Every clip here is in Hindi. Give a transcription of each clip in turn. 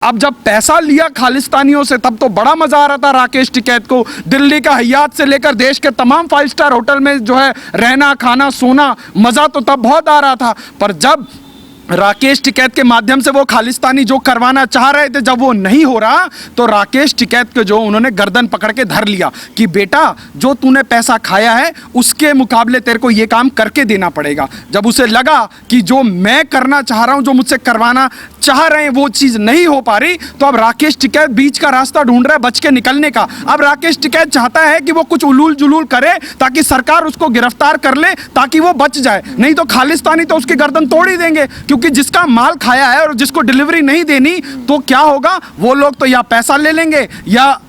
अब जब पैसा लिया खालिस्तानियों से तब तो बड़ा मजा आ रहा था राकेश टिकैत को। दिल्ली का हयात से लेकर देश के तमाम 5 स्टार होटल में जो है रहना, खाना, सोना, मजा तो तब बहुत आ रहा था। पर जब राकेश टिकैत के माध्यम से वो खालिस्तानी जो करवाना चाह रहे थे, जब वो नहीं हो रहा तो राकेश टिकैत के जो उन्होंने गर्दन पकड़ के धर लिया कि बेटा जो तूने पैसा खाया है उसके मुकाबले तेरे को ये काम करके देना पड़ेगा। जब उसे लगा कि जो मैं करना चाह रहा हूं, जो मुझसे करवाना चाह रहे हैं वो चीज नहीं हो पा रही, तो अब राकेश टिकैत बीच का रास्ता ढूंढ रहा है बच के निकलने का। अब राकेश टिकैत चाहता है कि वो कुछ उलूल जुलूल करे ताकि सरकार उसको गिरफ्तार कर ले, ताकि वो बच जाए। नहीं तो खालिस्तानी तो उसकी गर्दन तोड़ ही देंगे, क्योंकि जिसका माल खाया है और जिसको डिलीवरी नहीं देनी तो क्या होगा, वो लोग तो या पैसा ले लेंगे या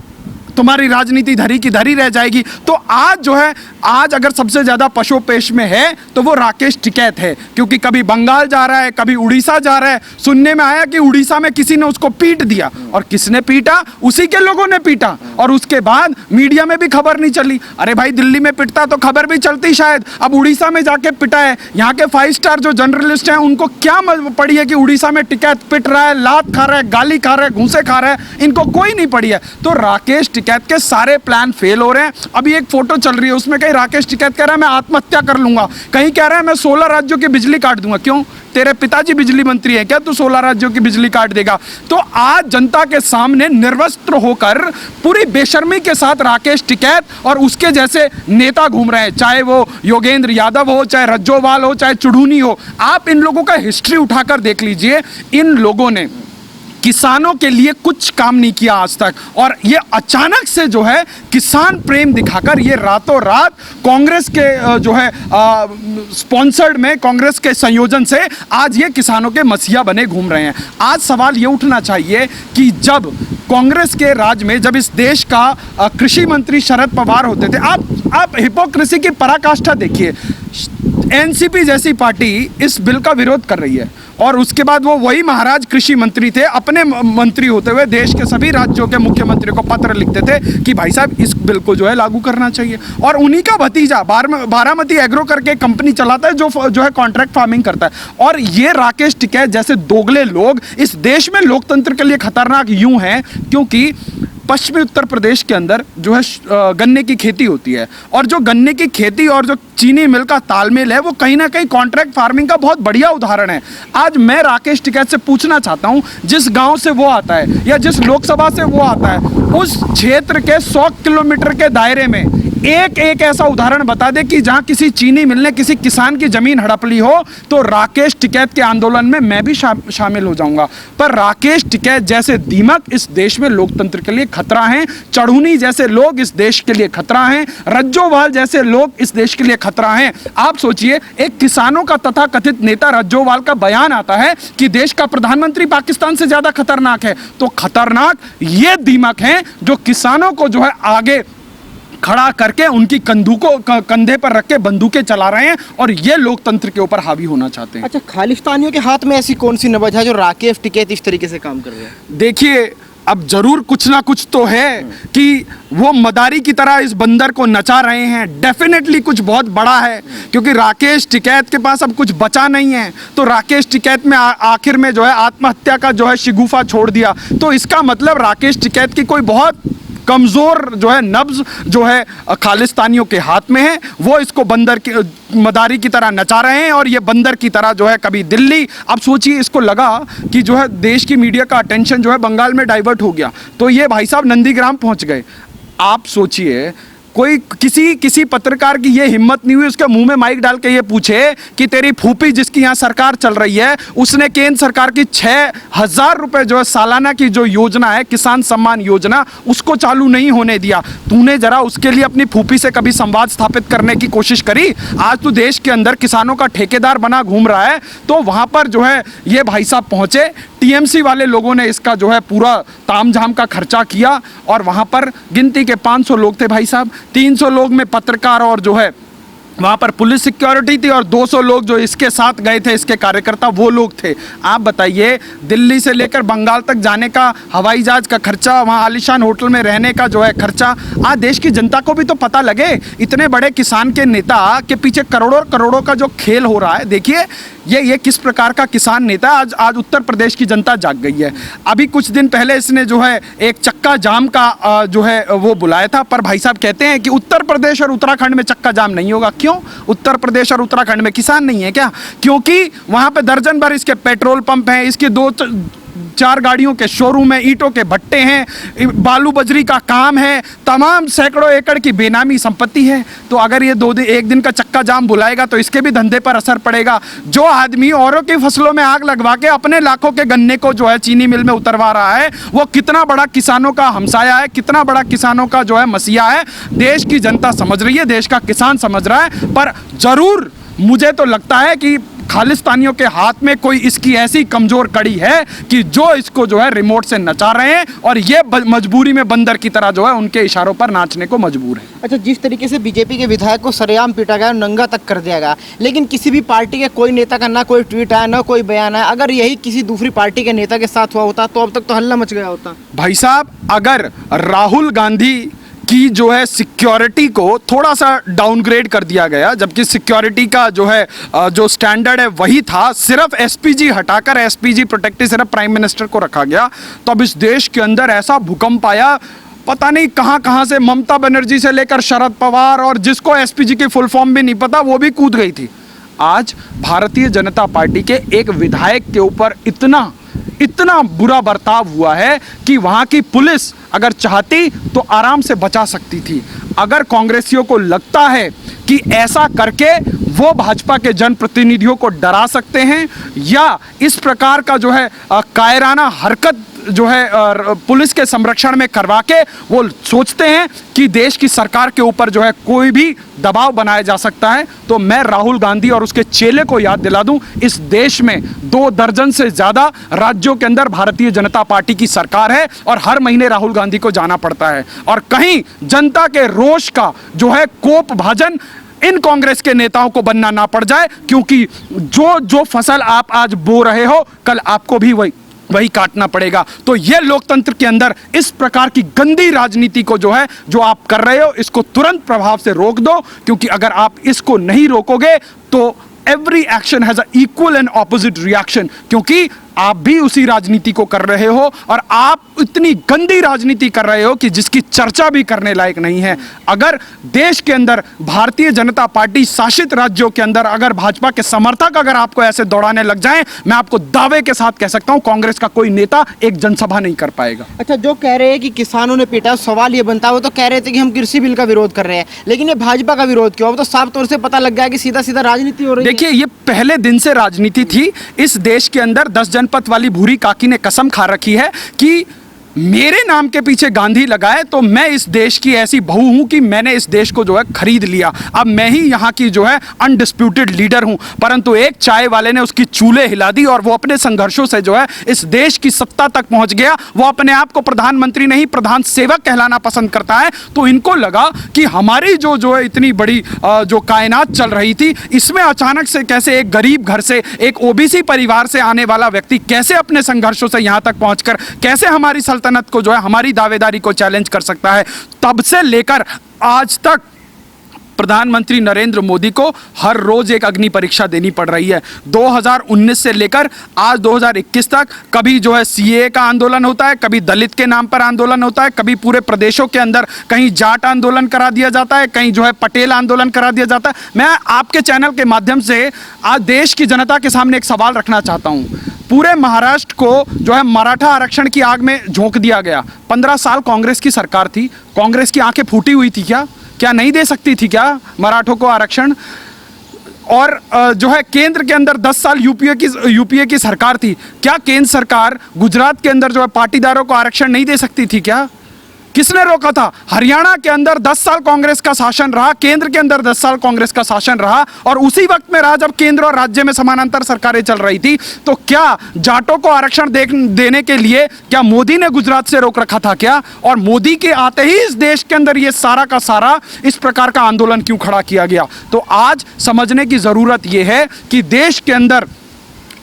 तुम्हारी राजनीति धरी की धरी रह जाएगी। तो आज जो है, आज अगर सबसे ज्यादा पशुपेश में है तो वो राकेश टिकैत है, क्योंकि कभी बंगाल जा रहा है, कभी उड़ीसा जा रहा है। सुनने में आया कि उड़ीसा में किसी ने उसको पीट दिया, और किसने पीटा? उसी के लोगों ने पीटा, और उसके बाद मीडिया में भी खबर नहीं चली। अरे भाई, दिल्ली में पिटता तो खबर भी चलती शायद, अब उड़ीसा में जाके पिटा है। यहाँ के 5 स्टार जो जर्नलिस्ट हैं उनको क्या पड़ी है कि उड़ीसा में टिकैत पिट रहा है, लात खा रहा है, गाली खा रहा है, घूंसे खा रहा है, इनको कोई नहीं पड़ी है। तो राकेश टिकैत के सारे प्लान फेल हो रहे हैं। अभी एक फोटो चल रही है, उसमें कहीं राकेश टिकैत कह रहा है मैं आत्महत्या कर लूंगा, कहीं कह रहा है मैं 16 राज्यों की बिजली काट दूंगा। क्यों? तेरे पिताजी बिजली मंत्री है क्या? तू 16 राज्यों की बिजली काट देगा? तो आज जनता के सामने निर्वस्त्र होकर पूरी बेशर्मी के साथ राकेश टिकैत और उसके जैसे नेता घूम रहे हैं, चाहे वो योगेंद्र यादव हो, चाहे रज्जोवाल हो, चाहे चुड़ूनी हो। आप इन लोगों का हिस्ट्री उठाकर देख लीजिए। इन लोगों ने किसानों के लिए कुछ काम नहीं किया आज तक, और ये अचानक से जो है किसान प्रेम दिखाकर ये रातों रात कांग्रेस के जो है स्पॉन्सर्ड में, कांग्रेस के संयोजन से आज ये किसानों के मसीहा बने घूम रहे हैं। आज सवाल ये उठना चाहिए कि जब कांग्रेस के राज में, जब इस देश का कृषि मंत्री शरद पवार होते थे, आप हिपोक्रेसी की पराकाष्ठा देखिए। एनसीपी जैसी पार्टी इस बिल का विरोध कर रही है, और उसके बाद वो वही महाराज कृषि मंत्री थे, अपने मंत्री होते हुए देश के सभी राज्यों के मुख्यमंत्री को पत्र लिखते थे कि भाई साहब इस बिल को जो है लागू करना चाहिए। और उन्हीं का भतीजा बारामती एग्रो करके कंपनी चलाता है, जो है कॉन्ट्रैक्ट फार्मिंग करता है। और ये राकेश टिकैत जैसे दोगले लोग इस देश में लोकतंत्र के लिए खतरनाक यूं हैं क्योंकि पश्चिमी उत्तर प्रदेश के अंदर जो है गन्ने की खेती होती है, और जो गन्ने की खेती और जो चीनी मिल का तालमेल है वो कहीं ना कहीं कॉन्ट्रैक्ट फार्मिंग का बहुत बढ़िया उदाहरण है। आज मैं राकेश टिकैत से पूछना चाहता हूं, जिस गांव से वो आता है या जिस लोकसभा से वो आता है, उस क्षेत्र के 100 किलोमीटर के दायरे में एक ऐसा उदाहरण बता दे कि जहां किसी चीनी मिल ने किसी किसान की जमीन हड़प ली हो, तो राकेश टिकैत के आंदोलन में मैं भी शामिल हो जाऊंगा। पर राकेश टिकैत जैसे दीमक इस देश में लोकतंत्र के लिए खतरा हैं, चढ़ूनी जैसे लोग इस देश के लिए खतरा हैं, रज्जोवाल जैसे लोग इस देश के लिए खतरा हैं। आप सोचिए, एक किसानों का तथाकथित नेता रज्जोवाल का बयान आता है कि देश का प्रधानमंत्री पाकिस्तान से ज्यादा खतरनाक है। तो खतरनाक ये दीमक हैं जो किसानों को जो है आगे खड़ा करके उनकी कंधे पर रख के बंदूकें चला रहे हैं, और ये लोकतंत्र के ऊपर हावी होना चाहते हैं। अच्छा, खालिस्तानियों के हाथ में ऐसी कौन सी नब्ज है जो राकेश टिकैत इस तरीके से काम कर रहे हैं? देखिए, अब जरूर कुछ ना कुछ तो है कि वो मदारी की तरह इस बंदर को नचा रहे हैं। डेफिनेटली कुछ बहुत बड़ा है, क्योंकि राकेश टिकैत के पास अब कुछ बचा नहीं है। तो राकेश टिकैत में आखिर में जो है आत्महत्या का जो है शिगुफा छोड़ दिया, तो इसका मतलब राकेश टिकैत की कोई बहुत कमजोर जो है नब्ज जो है खालिस्तानियों के हाथ में है। वो इसको बंदर की मदारी की तरह नचा रहे हैं, और ये बंदर की तरह जो है कभी दिल्ली। अब सोचिए, इसको लगा कि जो है देश की मीडिया का अटेंशन जो है बंगाल में डाइवर्ट हो गया, तो ये भाई साहब नंदीग्राम पहुंच गए। आप सोचिए, कोई किसी पत्रकार की ये हिम्मत नहीं हुई उसके मुंह में माइक डाल के ये पूछे कि तेरी फूफी जिसकी यहाँ सरकार चल रही है, उसने केंद्र सरकार की 6,000 रुपए जो है सालाना की जो योजना है, किसान सम्मान योजना, उसको चालू नहीं होने दिया। तूने जरा उसके लिए अपनी फूफी से कभी संवाद स्थापित करने की कोशिश करी? आज तू देश के अंदर किसानों का ठेकेदार बना घूम रहा है। तो वहां पर जो है ये भाई साहब पहुंचे, टीएमसी वाले लोगों ने इसका जो है पूरा तामझाम का खर्चा किया, और वहां पर गिनती के 500 लोग थे भाई साहब। 300 लोग में पत्रकार और जो है वहाँ पर पुलिस सिक्योरिटी थी और 200 लोग जो इसके साथ गए थे, इसके कार्यकर्ता, वो लोग थे। आप बताइए, दिल्ली से लेकर बंगाल तक जाने का हवाई जहाज का खर्चा, वहाँ आलीशान होटल में रहने का जो है खर्चा, आज देश की जनता को भी तो पता लगे। इतने बड़े किसान के नेता के पीछे करोड़ों करोड़ों का जो खेल हो रहा है, देखिए ये किस प्रकार का किसान नेता। आज उत्तर प्रदेश की जनता जाग गई है। अभी कुछ दिन पहले इसने जो है एक चक्का जाम का जो है वो बुलाया था, पर भाई साहब कहते हैं कि उत्तर प्रदेश और उत्तराखंड में चक्का जाम नहीं होगा। क्यों? उत्तर प्रदेश और उत्तराखंड में किसान नहीं है क्या? क्योंकि वहां पे दर्जन भर इसके पेट्रोल पंप हैं, इसके 2-4 गाड़ियों के शोरूम है, ईंटों के भट्टे हैं, बालू बजरी का काम है, तमाम सैकड़ों एकड़ की बेनामी संपत्ति है। तो अगर ये एक दिन का चक्का जाम बुलाएगा तो इसके भी धंधे पर असर पड़ेगा। जो आदमी औरों की फसलों में आग लगवा के अपने लाखों के गन्ने को जो है चीनी मिल में उतरवा रहा है, वो कितना बड़ा किसानों का हमसाया है, कितना बड़ा किसानों का जो है मसीहा है। देश की जनता समझ रही है, देश का किसान समझ रहा है। पर जरूर मुझे तो लगता है कि खालिस्तानियों के हाथ में कोई इसकी ऐसी कमजोर कड़ी है कि जो इसको जो है रिमोट से नचा रहे हैं और ये मजबूरी में बंदर की तरह जो है उनके इशारों पर नाचने को मजबूर है। अच्छा, जिस तरीके से बीजेपी के विधायक को सरेआम पीटा गया, नंगा तक कर दिया गया, लेकिन किसी भी पार्टी के कोई नेता का ना कोई ट्वीट आया, ना कोई बयान आया। अगर यही किसी दूसरी पार्टी के नेता के साथ हुआ होता तो अब तक तो हल्ला मच गया होता। भाई साहब, अगर राहुल गांधी की जो है सिक्योरिटी को थोड़ा सा डाउनग्रेड कर दिया गया, जबकि सिक्योरिटी का जो है जो स्टैंडर्ड है वही था, सिर्फ एसपीजी हटाकर एसपीजी प्रोटेक्टिव सिर्फ प्राइम मिनिस्टर को रखा गया, तो अब इस देश के अंदर ऐसा भूकंप आया। पता नहीं कहां से ममता बनर्जी से लेकर शरद पवार और जिसको एसपीजी की फुल फॉर्म भी नहीं पता वो भी कूद गई थी। आज भारतीय जनता पार्टी के एक विधायक के ऊपर इतना बुरा बर्ताव हुआ है कि वहां की पुलिस अगर चाहती तो आराम से बचा सकती थी। अगर कांग्रेसियों को लगता है कि ऐसा करके वो भाजपा के जनप्रतिनिधियों को डरा सकते हैं या इस प्रकार का जो है कायराना हरकत जो है पुलिस के संरक्षण में करवा के वो सोचते हैं कि देश की सरकार के ऊपर जो है कोई भी दबाव बनाया जा सकता है, तो मैं राहुल गांधी और उसके चेले को याद दिला दूं, इस देश में 2 दर्जन से ज्यादा राज्यों के अंदर भारतीय जनता पार्टी की सरकार है और हर महीने राहुल गांधी को जाना पड़ता है। और कहीं जनता के रोष का जो है कोप भाजन इन कांग्रेस के नेताओं को बनना ना पड़ जाए, क्योंकि जो फसल आप आज बो रहे हो कल आपको भी वही काटना पड़ेगा। तो ये लोकतंत्र के अंदर इस प्रकार की गंदी राजनीति को जो है जो आप कर रहे हो, इसको तुरंत प्रभाव से रोक दो, क्योंकि अगर आप इसको नहीं रोकोगे तो every action has a equal and opposite reaction, क्योंकि आप भी उसी राजनीति को कर रहे हो और आप इतनी गंदी राजनीति कर रहे हो कि जिसकी चर्चा भी करने लायक नहीं है। अगर देश के अंदर भारतीय जनता पार्टी शासित राज्यों के अंदर अगर भाजपा के समर्थक अगर आपको ऐसे दौड़ाने लग जाएं, मैं आपको दावे के साथ कह सकता हूं कांग्रेस का कोई नेता एक जनसभा नहीं कर पाएगा। अच्छा, जो कह रहे हैं कि किसानों ने पीटा, सवाल ये बनता है, वो तो कह रहे थे कि हम कृषि बिल का विरोध कर रहे हैं, लेकिन ये भाजपा का विरोध क्यों? अब तो साफ तौर से पता लग गया कि सीधा सीधा राजनीति हो रही है। देखिए, ये पहले दिन से राजनीति थी। इस देश के अंदर 10 जनपद वाली भूरी काकी ने कसम खा रखी है कि मेरे नाम के पीछे गांधी लगाए तो मैं इस देश की ऐसी बहू हूं कि मैंने इस देश को जो है खरीद लिया, अब मैं ही यहां की जो है अनडिस्प्यूटेड लीडर हूं। परंतु एक चाय वाले ने उसकी चूल्हे हिला दी और वो अपने संघर्षों से जो है इस देश की सत्ता तक पहुंच गया। वो अपने आप को प्रधानमंत्री नहीं प्रधान सेवक कहलाना पसंद करता है। तो इनको लगा कि हमारी जो है इतनी बड़ी जो कायनात चल रही थी, इसमें अचानक से कैसे एक गरीब घर से एक ओबीसी परिवार से आने वाला व्यक्ति कैसे अपने संघर्षों से यहां तक पहुंचकर कैसे हमारी सल्तनत को जो है हमारी दावेदारी को चैलेंज कर सकता है। तब से लेकर आज तक प्रधानमंत्री नरेंद्र मोदी को हर रोज एक अग्नि परीक्षा देनी पड़ रही है। 2019 से लेकर आज 2021 तक कभी जो है सीएए का आंदोलन होता है, कभी दलित के नाम पर आंदोलन होता है, कभी पूरे प्रदेशों के अंदर कहीं जाट आंदोलन करा दिया जाता है, कहीं जो है पटेल आंदोलन करा दिया जाता है। मैं आपके चैनल के माध्यम से आज देश की जनता के सामने एक सवाल रखना चाहता हूं। पूरे महाराष्ट्र को जो है मराठा आरक्षण की आग में झोंक दिया गया। 15 साल कांग्रेस की सरकार थी, कांग्रेस की आंखें फूटी हुई थी क्या नहीं दे सकती थी क्या मराठों को आरक्षण? और जो है केंद्र के अंदर 10 साल यूपीए की सरकार थी, क्या केंद्र सरकार गुजरात के अंदर जो है पाटीदारों को आरक्षण नहीं दे सकती थी क्या? किसने रोका था? हरियाणा के अंदर 10 साल कांग्रेस का शासन रहा, केंद्र के अंदर 10 साल कांग्रेस का शासन रहा, और उसी वक्त में रहा जब केंद्र और राज्य में समानांतर सरकारें चल रही थी। तो क्या जाटों को आरक्षण देने के लिए क्या मोदी ने गुजरात से रोक रखा था क्या? और मोदी के आते ही इस देश के अंदर ये सारा का सारा इस प्रकार का आंदोलन क्यों खड़ा किया गया? तो आज समझने की जरूरत यह है कि देश के अंदर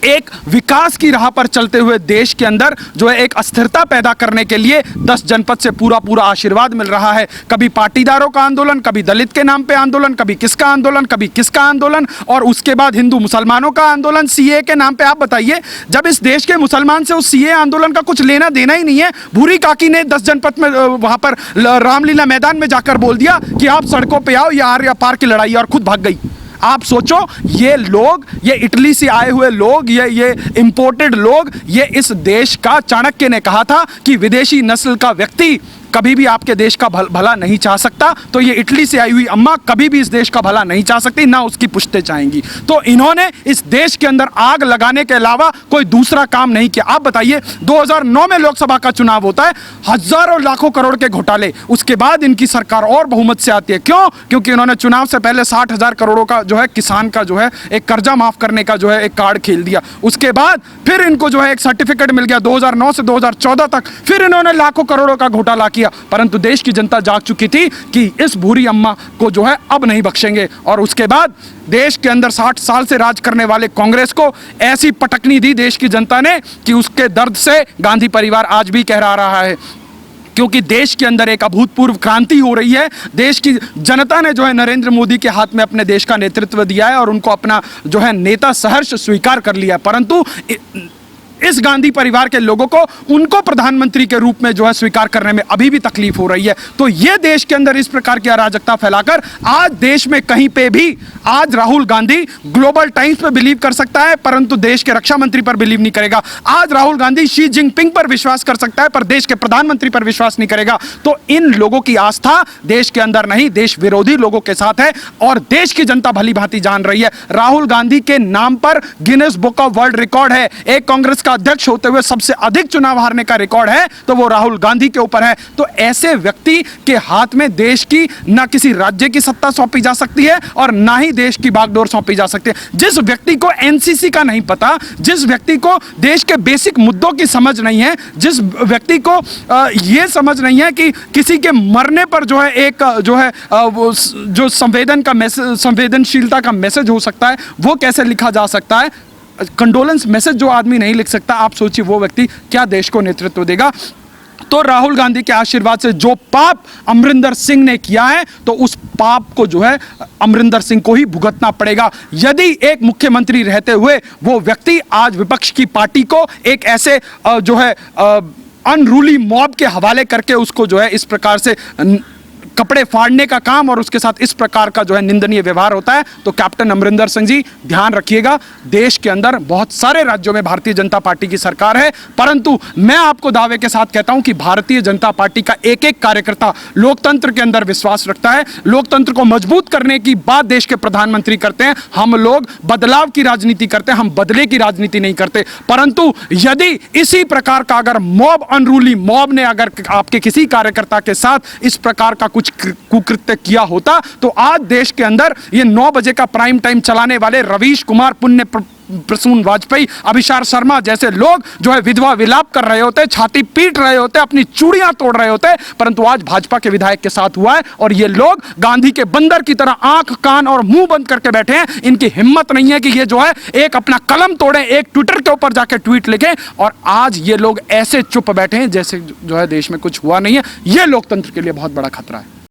एक विकास की राह पर चलते हुए देश के अंदर जो है एक अस्थिरता पैदा करने के लिए 10 जनपद से पूरा पूरा आशीर्वाद मिल रहा है। कभी पाटीदारों का आंदोलन, कभी दलित के नाम पे आंदोलन, कभी किसका आंदोलन, कभी किसका आंदोलन, और उसके बाद हिंदू मुसलमानों का आंदोलन सीए के नाम पे। आप बताइए, जब इस देश के मुसलमान से उस सीए आंदोलन का कुछ लेना देना ही नहीं है, भूरी काकी ने 10 जनपद में वहां पर रामलीला मैदान में जाकर बोल दिया कि आप सड़कों पर आओ, ये आर या पार की लड़ाई, और खुद भाग गई। आप सोचो, ये लोग, ये इटली से आए हुए लोग, ये इंपोर्टेड लोग, ये इस देश का, चाणक्य ने कहा था कि विदेशी नस्ल का व्यक्ति कभी भी आपके देश का भला नहीं चाह सकता। तो ये इटली से आई हुई अम्मा कभी भी इस देश का भला नहीं चाह सकती, ना उसकी पुश्तें चाहेंगी। तो इन्होंने इस देश के अंदर आग लगाने के अलावा कोई दूसरा काम नहीं किया। आप बताइए, 2009 में लोकसभा का चुनाव होता है, हजारों लाखों करोड़ के घोटाले, उसके बाद इनकी सरकार और बहुमत से आती है। क्यों? क्योंकि इन्होंने चुनाव से पहले 60,000 करोड़ों का जो है किसान का जो है एक कर्जा माफ करने का जो है एक कार्ड खेल दिया। उसके बाद फिर इनको जो है एक सर्टिफिकेट मिल गया 2009 से 2014 तक, फिर इन्होंने लाखों करोड़ों का घोटाला किया। परंतु देश की जनता जाग चुकी थी कि इस भूरी अम्मा को जो है अब नहीं बख्शेंगे, और उसके बाद देश के अंदर 60 साल से राज करने वाले कांग्रेस को ऐसी पटकनी दी देश की जनता ने कि उसके दर्द से गांधी परिवार आज भी कह रहा है। क्योंकि देश के अंदर एक अभूतपूर्व क्रांति हो रही है। देश की जनता ने जो है नरेंद्र मोदी के हाथ में अपने देश का नेतृत्व दिया है और उनको अपना जो है नेता सहर्ष स्वीकार कर लिया, परंतु इस गांधी परिवार के लोगों को उनको प्रधानमंत्री के रूप में जो है स्वीकार करने में अभी भी तकलीफ हो रही है। तो ये देश के अंदर इस प्रकार की अराजकता फैलाकर आज देश में कहीं पे भी आज राहुल गांधी ग्लोबल टाइम्स पे बिलीव कर सकता है, परंतु देश के रक्षा मंत्री पर बिलीव नहीं करेगा। आज राहुल गांधी शी जिनपिंग पर विश्वास कर सकता है, पर देश के प्रधानमंत्री पर विश्वास नहीं करेगा। तो इन लोगों की आस्था देश के अंदर नहीं, देश विरोधी लोगों के साथ है, और देश की जनता भली भांति जान रही है। राहुल गांधी के नाम पर Guinness book of world record है। एक कांग्रेस अध्यक्ष होते हुए सबसे अधिक चुनाव हारने का रिकॉर्ड है तो वो राहुल गांधी के ऊपर है। तो ऐसे व्यक्ति के हाथ में देश की ना किसी राज्य की सत्ता सौंपी जा सकती है और ना ही देश की बागडोर सौंपी जा सकती है। जिस व्यक्ति को एनसीसी का नहीं पता, जिस व्यक्ति को देश के बेसिक मुद्दों की समझ नहीं है, जिस व्यक्ति को यह समझ नहीं है कि किसी के मरने पर जो है एक जो है जो संवेदनशीलता का मैसेज हो सकता है वो कैसे लिखा जा सकता है, कंडोलेंस मैसेज जो आदमी नहीं लिख सकता, आप सोचिए वो व्यक्ति क्या देश को नेतृत्व देगा। तो राहुल गांधी के आशीर्वाद से जो पाप अमरिंदर सिंह ने किया है तो उस पाप को जो है अमरिंदर सिंह को ही भुगतना पड़ेगा। यदि एक मुख्यमंत्री रहते हुए वो व्यक्ति आज विपक्ष की पार्टी को एक ऐसे जो है अनरूली मॉब के हवाले करके उसको जो है इस प्रकार से कपड़े फाड़ने का काम और उसके साथ इस प्रकार का जो है निंदनीय व्यवहार होता है, तो कैप्टन अमरिंदर सिंह जी ध्यान रखिएगा। देश के अंदर बहुत सारे राज्यों में भारतीय जनता पार्टी की सरकार है, परंतु मैं आपको दावे के साथ कहता हूं कि भारतीय जनता पार्टी का एक एक कार्यकर्ता लोकतंत्र के अंदर विश्वास रखता है। लोकतंत्र को मजबूत करने की बात देश के प्रधानमंत्री करते हैं। हम लोग बदलाव की राजनीति करते हैं, हम बदले की राजनीति नहीं करते। परंतु यदि इसी प्रकार का अगर मॉब, अनरूली मॉब ने अगर आपके किसी कार्यकर्ता के साथ इस प्रकार का कुछ कुकृत्य किया होता तो आज देश के अंदर ये 9 बजे का प्राइम टाइम चलाने वाले रवीश कुमार, पुण्य प्रसून वाजपेयी, अभिषार शर्मा जैसे लोग जो है विधवा विलाप कर रहे होते, छाती पीट रहे होते, अपनी चूड़ियां तोड़ रहे होते, परंतु आज भाजपा के विधायक के साथ हुआ है और ये लोग गांधी के बंदर की तरह आंख, कान और मुंह बंद करके बैठे हैं। इनकी हिम्मत नहीं है कि ये जो है एक अपना कलम तोड़े, एक ट्विटर के ऊपर जाके ट्वीट लिखें, और आज ये लोग ऐसे चुप बैठे हैं जैसे जो है देश में कुछ हुआ नहीं है। ये लोकतंत्र के लिए बहुत बड़ा खतरा है।